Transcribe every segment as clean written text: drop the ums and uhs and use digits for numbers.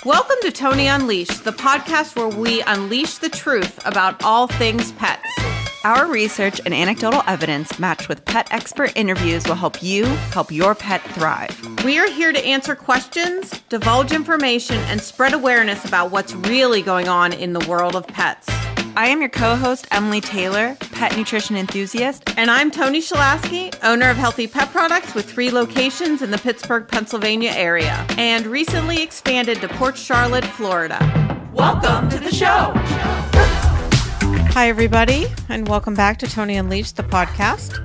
Welcome to Toni Unleashed, the podcast where we unleash the truth about all things pets. Our research and anecdotal evidence matched with pet expert interviews will help you help your pet thrive. We are here to answer questions, divulge information, and spread awareness about what's really going on in the world of pets. I am your co-host, Emily Taylor, pet nutrition enthusiast. And I'm Toni Shalaski, owner of Healthy Pet Products with 3 locations in the Pittsburgh, Pennsylvania area, and recently expanded to Port Charlotte, Florida. Welcome to the show. Hi, everybody, and welcome back to Toni Unleashed, the podcast.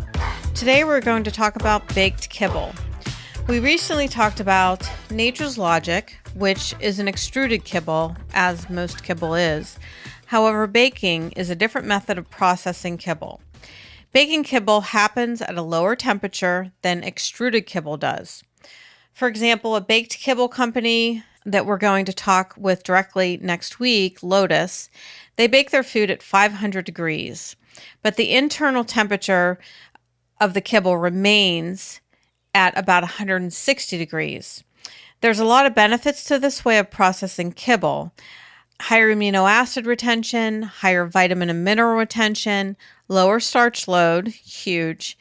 Today, we're going to talk about baked kibble. We recently talked about Nature's Logic, which is an extruded kibble, as most kibble is. However, baking is a different method of processing kibble. Baking kibble happens at a lower temperature than extruded kibble does. For example, a baked kibble company that we're going to talk with directly next week, Lotus, they bake their food at 500 degrees, but the internal temperature of the kibble remains at about 160 degrees. There's a lot of benefits to this way of processing kibble. Higher amino acid retention, higher vitamin and mineral retention, lower starch load, huge,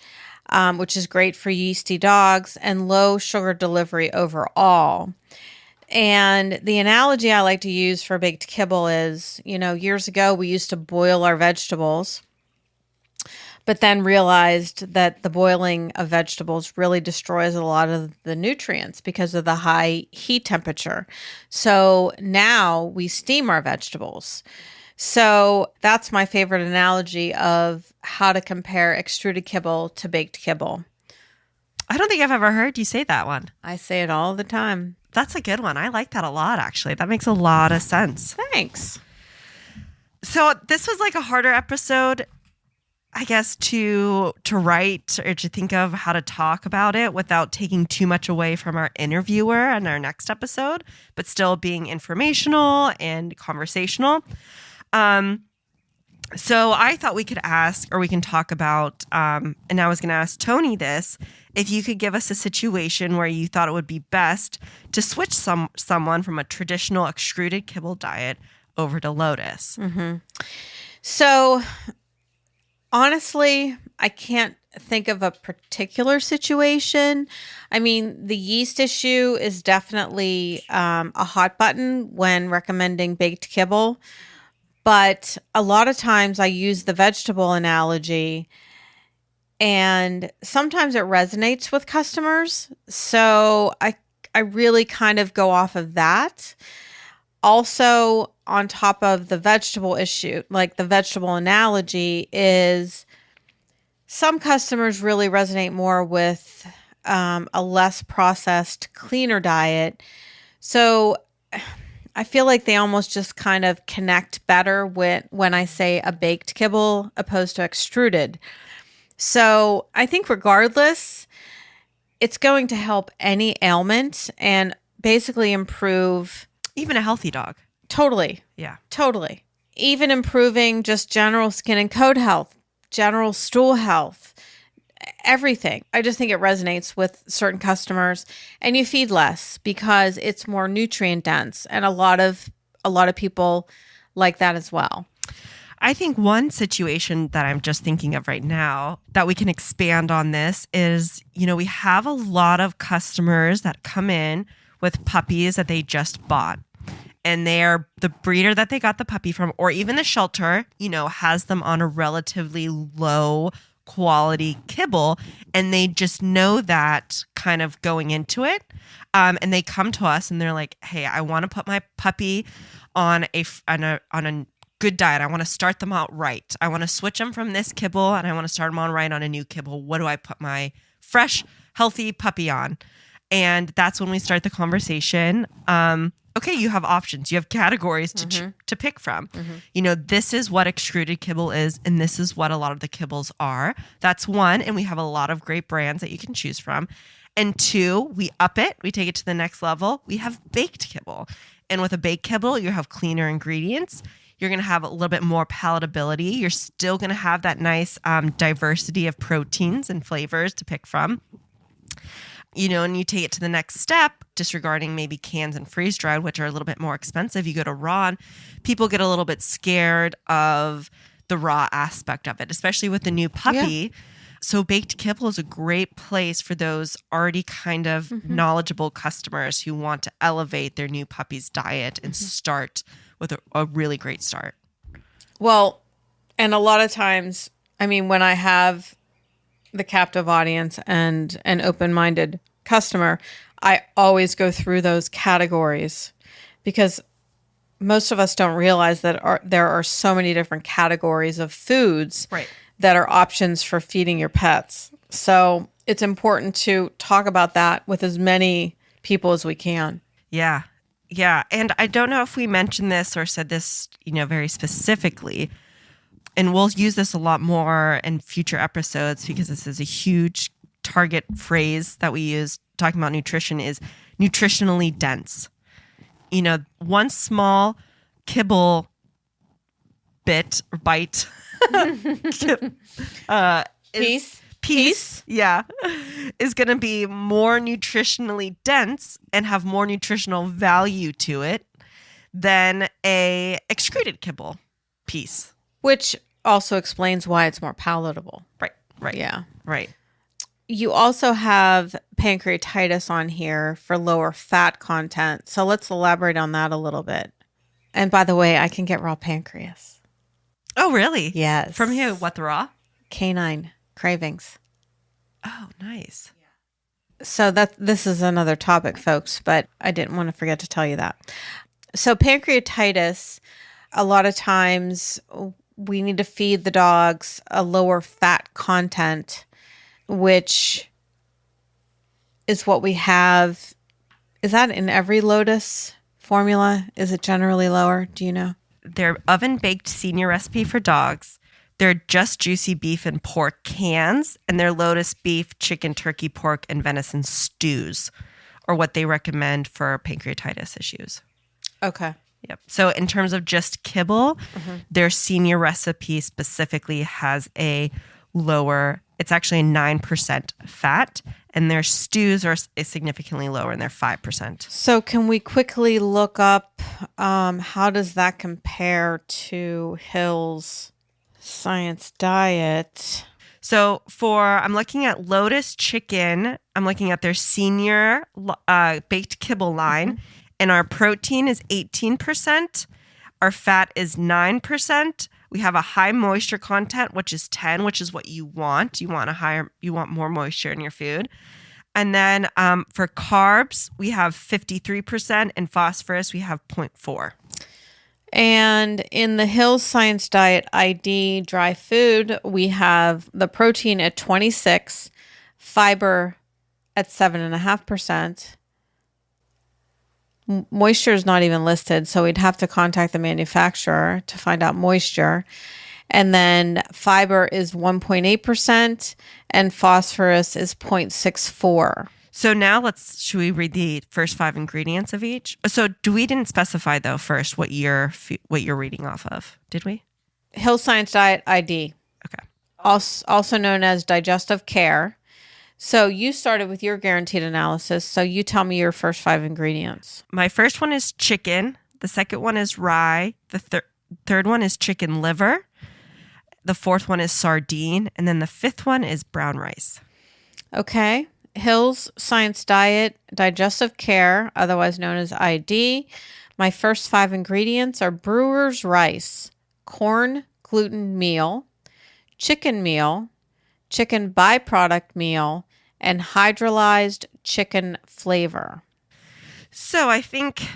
which is great for yeasty dogs, and low sugar delivery overall. And the analogy I like to use for baked kibble is, years ago we used to boil our vegetables, but then realized that the boiling of vegetables really destroys a lot of the nutrients because of the high heat temperature. So now we steam our vegetables. So that's my favorite analogy of how to compare extruded kibble to baked kibble. I don't think I've ever heard you say that one. I say it all the time. That's a good one. I like that a lot, actually. That makes a lot of sense. Thanks. So this was like a harder episode, I guess, to write or to think of how to talk about it without taking too much away from our interviewer in our next episode, but still being informational and conversational. So I thought we could ask, or we can talk about, and I was going to ask Toni this, if you could give us a situation where you thought it would be best to switch someone from a traditional extruded kibble diet over to Lotus. Mm-hmm. So honestly, I can't think of a particular situation. I mean, the yeast issue is definitely a hot button when recommending baked kibble. But a lot of times I use the vegetable analogy, and sometimes it resonates with customers. So I really kind of go off of that. Also, on top of the vegetable issue, like the vegetable analogy, is some customers really resonate more with a less processed, cleaner diet. So I feel like they almost just kind of connect better with when I say a baked kibble opposed to extruded. So I think regardless, it's going to help any ailment and basically improve. Even a healthy dog. Totally. Yeah. Totally. Even improving just general skin and coat health, general stool health, everything. I just think it resonates with certain customers, and you feed less because it's more nutrient dense, and a lot of people like that as well. I think one situation that I'm just thinking of right now that we can expand on this is, we have a lot of customers that come in with puppies that they just bought. And they're the breeder that they got the puppy from, or even the shelter, has them on a relatively low quality kibble. And they just know that kind of going into it. And they come to us and they're like, hey, I want to put my puppy on a good diet. I want to start them out right. I want to switch them from this kibble and I want to start them on right on a new kibble. What do I put my fresh, healthy puppy on? And that's when we start the conversation. Okay, you have options. You have categories to pick from. Mm-hmm. This is what extruded kibble is, and this is what a lot of the kibbles are. That's one, and we have a lot of great brands that you can choose from. And 2, we up it. We take it to the next level. We have baked kibble. And with a baked kibble, you have cleaner ingredients. You're going to have a little bit more palatability. You're still going to have that nice diversity of proteins and flavors to pick from. And you take it to the next step, disregarding maybe cans and freeze dried, which are a little bit more expensive. You go to raw, and people get a little bit scared of the raw aspect of it, especially with the new puppy. Yeah. So baked kibble is a great place for those already kind of knowledgeable customers who want to elevate their new puppy's diet and start with a really great start. Well, and a lot of times, I mean, when I have the captive audience and an open-minded customer, I always go through those categories because most of us don't realize that there are so many different categories of foods that are options for feeding your pets. So it's important to talk about that with as many people as we can. Yeah. Yeah. And I don't know if we mentioned this or said this, very specifically, and we'll use this a lot more in future episodes because this is a huge target phrase that we use talking about nutrition is nutritionally dense. One small kibble bite piece, yeah, is going to be more nutritionally dense and have more nutritional value to it than a extruded kibble piece. Which also explains why it's more palatable. Right. Yeah. Right. You also have pancreatitis on here for lower fat content. So let's elaborate on that a little bit. And by the way, I can get raw pancreas. Oh, really? Yes. From who? What, the raw? Canine cravings. Oh, nice. So this is another topic, folks, but I didn't want to forget to tell you that. So pancreatitis, a lot of times we need to feed the dogs a lower fat content, which is what we have. Is that in every Lotus formula? Is it generally lower? Do you know? They're oven-baked senior recipe for dogs. They're just juicy beef and pork cans, and they're Lotus beef, chicken, turkey, pork, and venison stews, or what they recommend for pancreatitis issues. Okay. Yep. So in terms of just kibble, their senior recipe specifically has a lower, it's actually 9% fat, and their stews are significantly lower, and they're 5%. So can we quickly look up how does that compare to Hill's Science Diet? So I'm looking at Lotus Chicken. I'm looking at their senior baked kibble line, and our protein is 18%. Our fat is 9%. We have a high moisture content, which is 10, which is what you want. You want more moisture in your food. And then for carbs, we have 53%, and phosphorus, we have 0.4. And in the Hill's Science Diet ID dry food, we have the protein at 26, fiber at 7.5%. Moisture is not even listed, so we'd have to contact the manufacturer to find out moisture. And then fiber is 1.8% and phosphorus is 0.64. So now should we read the first 5 ingredients of each? So we didn't specify though first what you're reading off of, did we? Hill Science Diet ID. Okay. Also known as digestive care. So you started with your guaranteed analysis. So you tell me your first 5 ingredients. My first one is chicken. The second one is rye. The third one is chicken liver. The fourth one is sardine. And then the fifth one is brown rice. Okay. Hill's Science Diet Digestive Care, otherwise known as ID. My first 5 ingredients are brewer's rice, corn gluten meal, chicken byproduct meal, and hydrolyzed chicken flavor. So I think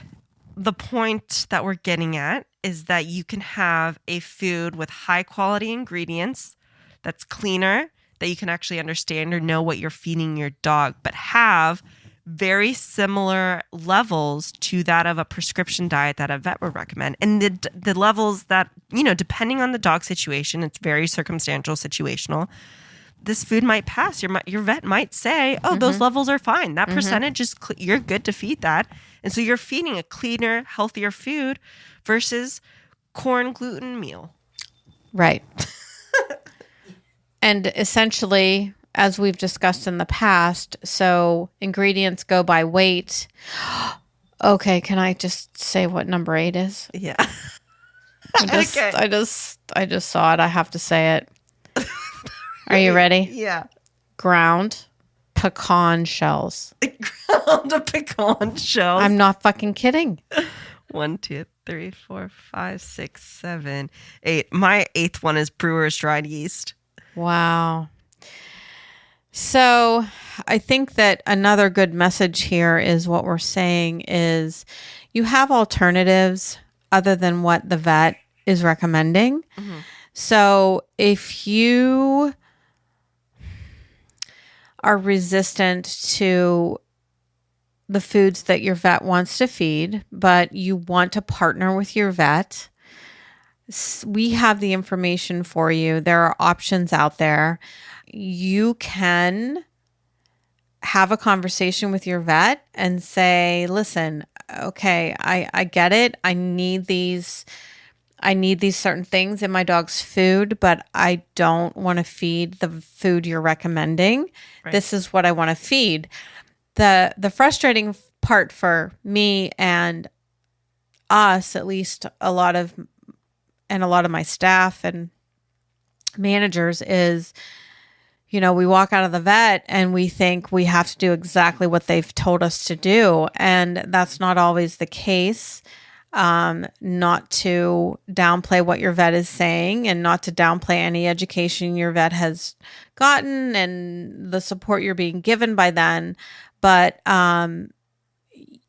the point that we're getting at is that you can have a food with high quality ingredients that's cleaner, that you can actually understand or know what you're feeding your dog, but have very similar levels to that of a prescription diet that a vet would recommend. And the levels that, depending on the dog situation, it's very circumstantial, situational. This food might pass. Your vet might say, oh, those levels are fine. That percentage is, you're good to feed that. And so you're feeding a cleaner, healthier food versus corn gluten meal. Right. And essentially, as we've discussed in the past, so ingredients go by weight. Okay, can I just say what number 8 is? Yeah. I just saw it. I have to say it. Are you ready? Yeah. Ground pecan shells. Ground pecan shells. I'm not fucking kidding. 1, 2, 3, 4, 5, 6, 7, 8. My 8th one is brewer's dried yeast. Wow. So I think that another good message here is what we're saying is you have alternatives other than what the vet is recommending. Mm-hmm. So if you are resistant to the foods that your vet wants to feed, but you want to partner with your vet, we have the information for you. There are options out there. You can have a conversation with your vet and say, listen, okay, I get it. I need these certain things in my dog's food, but I don't want to feed the food you're recommending. Right. This is what I want to feed. The frustrating part for me and us, at least a lot of my staff and managers is, we walk out of the vet and we think we have to do exactly what they've told us to do. And that's not always the case. Not to downplay what your vet is saying and not to downplay any education your vet has gotten and the support you're being given by them. But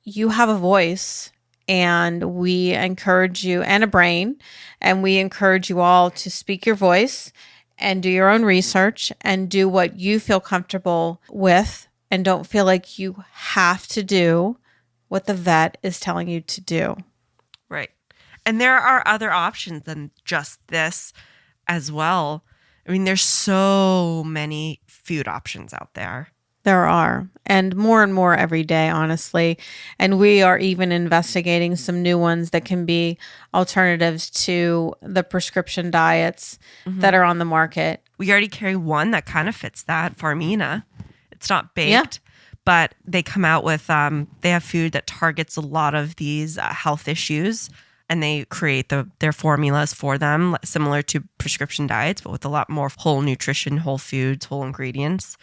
you have a voice, and we encourage you, and a brain, and we encourage you all to speak your voice and do your own research and do what you feel comfortable with, and don't feel like you have to do what the vet is telling you to do. Right. And there are other options than just this as well. I mean, there's so many food options out there. There are, and more every day, honestly. And we are even investigating some new ones that can be alternatives to the prescription diets that are on the market. We already carry one that kind of fits that, Farmina. It's not baked, but they come out with, they have food that targets a lot of these health issues, and they create their formulas for them, similar to prescription diets, but with a lot more whole nutrition, whole foods, whole ingredients.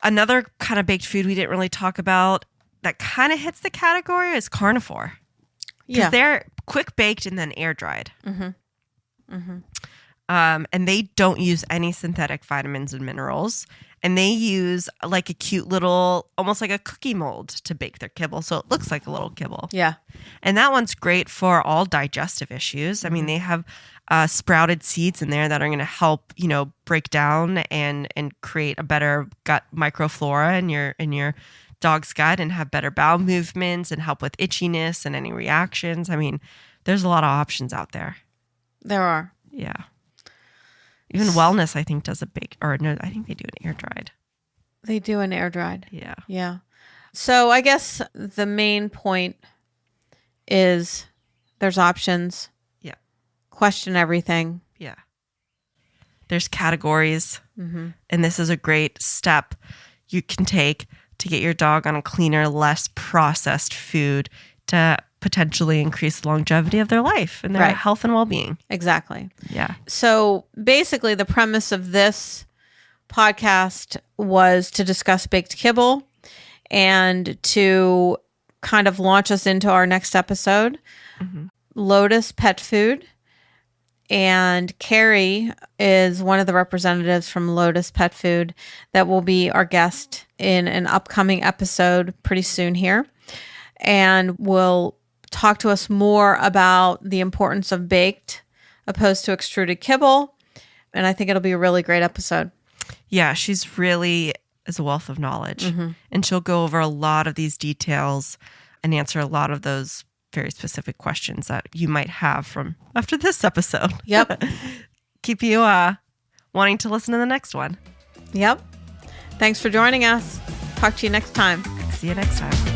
Another kind of baked food we didn't really talk about that kind of hits the category is carnivore. Because they're quick baked and then air dried. Mm-hmm. Mm-hmm. And they don't use any synthetic vitamins and minerals. And they use like a cute little, almost like a cookie mold to bake their kibble. So it looks like a little kibble. Yeah. And that one's great for all digestive issues. I mean, they have sprouted seeds in there that are going to help, break down and create a better gut microflora in your dog's gut and have better bowel movements and help with itchiness and any reactions. I mean, there's a lot of options out there. There are. Yeah. Even Wellness, I think, does a bake, or no, I think they do an air dried. They do an air dried. Yeah. Yeah. So I guess the main point is there's options. Yeah. Question everything. Yeah. There's categories. Mm-hmm. And this is a great step you can take to get your dog on a cleaner, less processed food to potentially increase the longevity of their life and their health and well-being. Exactly. Yeah. So basically the premise of this podcast was to discuss baked kibble and to kind of launch us into our next episode, Lotus Pet Food. And Carrie is one of the representatives from Lotus Pet Food that will be our guest in an upcoming episode pretty soon here. And will talk to us more about the importance of baked opposed to extruded kibble. And I think it'll be a really great episode. Yeah, she's really is a wealth of knowledge. And she'll go over a lot of these details and answer a lot of those very specific questions that you might have from after this episode. Yep. Keep you wanting to listen to the next one. Yep. Thanks for joining us. Talk to you next time. See you next time.